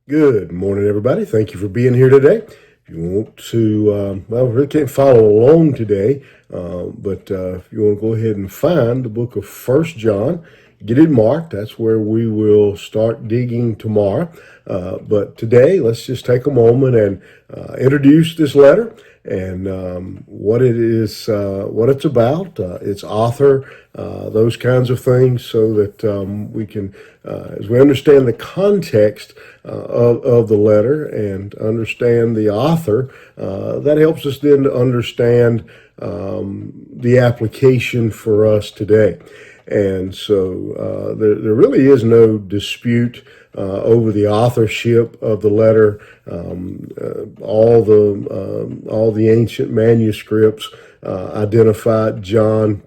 Good morning, everybody. Thank you for being here today. If you want to, we really can't follow along today, but if you want to go ahead and find the book of First John, get it marked. That's where we will start digging tomorrow. But today, let's just take a moment and introduce this letter and what it is, what it's about, its author, those kinds of things, so that we can, as we understand the context of the letter and understand the author, that helps us then to understand the application for us today. And so there really is no dispute over the authorship of the letter. All the ancient manuscripts identified John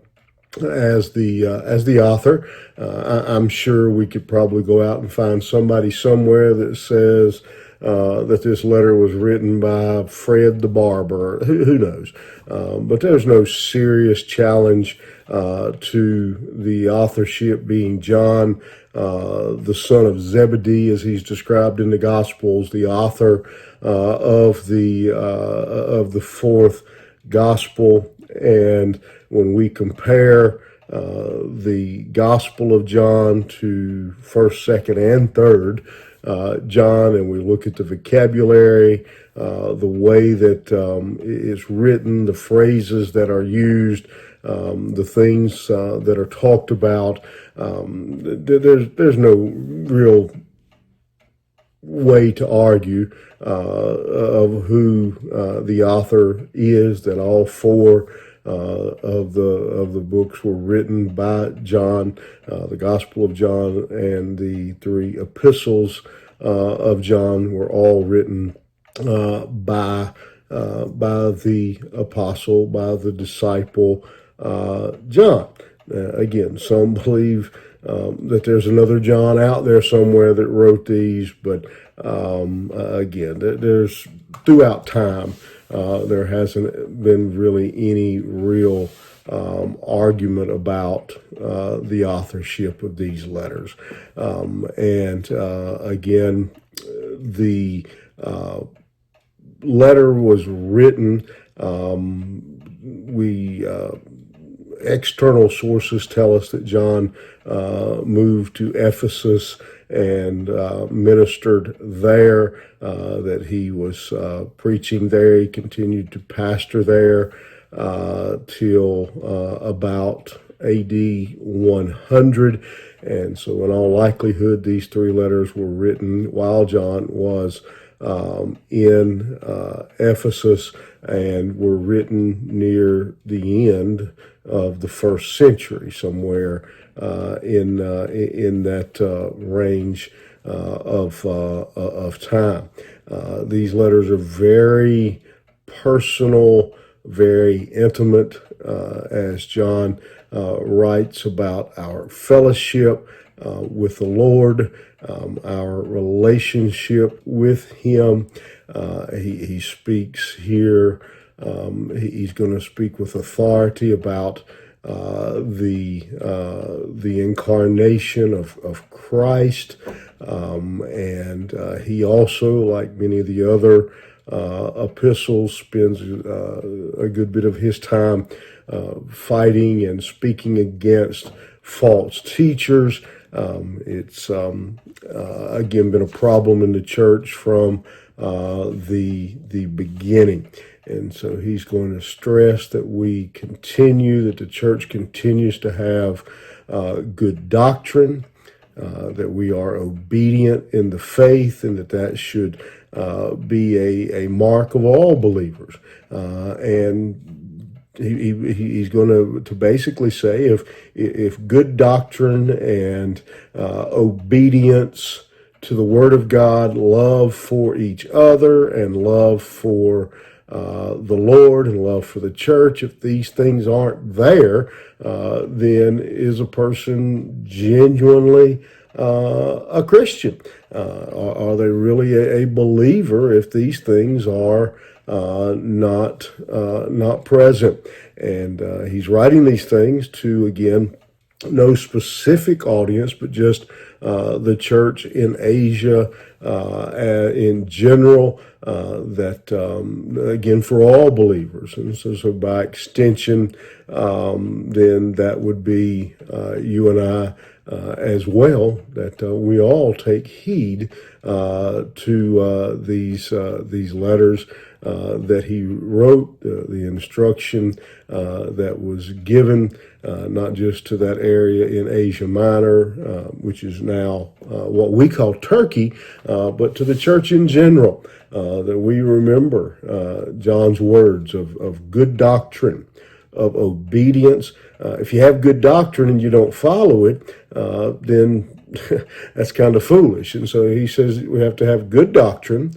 as the author. I'm sure we could probably go out and find somebody somewhere that says that this letter was written by Fred the barber. Who knows? But there's no serious challenge to the authorship being John, the son of Zebedee, as he's described in the Gospels, the author of the fourth Gospel. And when we compare the Gospel of John to first, second, and third John, and we look at the vocabulary, the way that it's written, the phrases that are used, the things that are talked about, there's no real way to argue of who the author is. That all four of the books were written by John, the Gospel of John and the three epistles of John were all written by the apostle, by the disciple John. Again, some believe that there's another John out there somewhere that wrote these, but again, there's throughout time there hasn't been really any real argument about the authorship of these letters. And again, the letter was written. External sources tell us that John moved to Ephesus and ministered there, that he was preaching there. He continued to pastor there till about AD 100. And so in all likelihood, these three letters were written while John was in Ephesus, and were written near the end of the first century, somewhere in that range of time. These letters are very personal, very intimate, as John writes about our fellowship with the Lord, our relationship with Him. He speaks here. He's going to speak with authority about the incarnation of Christ, and he also, like many of the other epistles, spends a good bit of his time fighting and speaking against false teachers. It's again been a problem in the church from the beginning. And so he's going to stress that that the church continues to have good doctrine, that we are obedient in the faith, and that should be a mark of all believers. And he's going to basically say if good doctrine and obedience to the Word of God, love for each other, and love for the Lord and love for the church, if these things aren't there, then is a person genuinely a Christian? Are they really a believer if these things are not present? And he's writing these things to, again, no specific audience, but just the church in Asia in general, again, for all believers. And so by extension, then that would be you and I as well, that we all take heed to these letters that he wrote, the instruction that was given, not just to that area in Asia Minor, which is now what we call Turkey, but to the church in general, that we remember John's words of good doctrine, of obedience. If you have good doctrine and you don't follow it, then that's kind of foolish. And so he says we have to have good doctrine.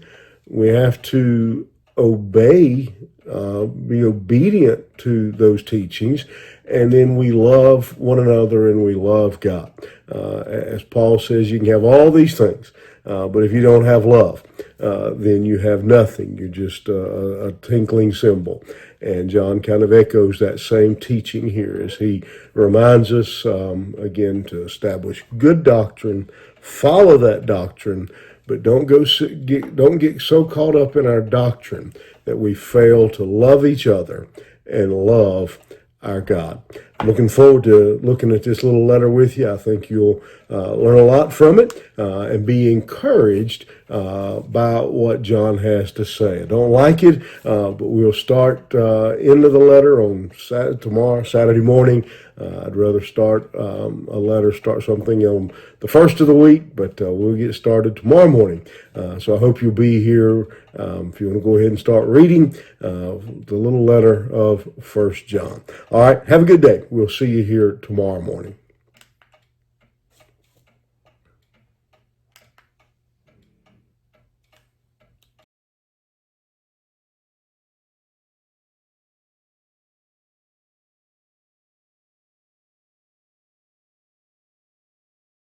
We have to obey, be obedient to those teachings, and then we love one another and we love God. As Paul says, you can have all these things, but if you don't have love, then you have nothing. You're just a tinkling cymbal. And John kind of echoes that same teaching here as he reminds us, again, to establish good doctrine, follow that doctrine, but don't get so caught up in our doctrine that we fail to love each other and love our God. I'm looking forward to looking at this little letter with you. I think you'll learn a lot from it and be encouraged by what John has to say. I don't like it, but we'll start into the letter on Saturday morning. I'd rather start something on the first of the week, but we'll get started tomorrow morning. So I hope you'll be here if you want to go ahead and start reading the little letter of 1 John. All right, have a good day. We'll see you here tomorrow morning.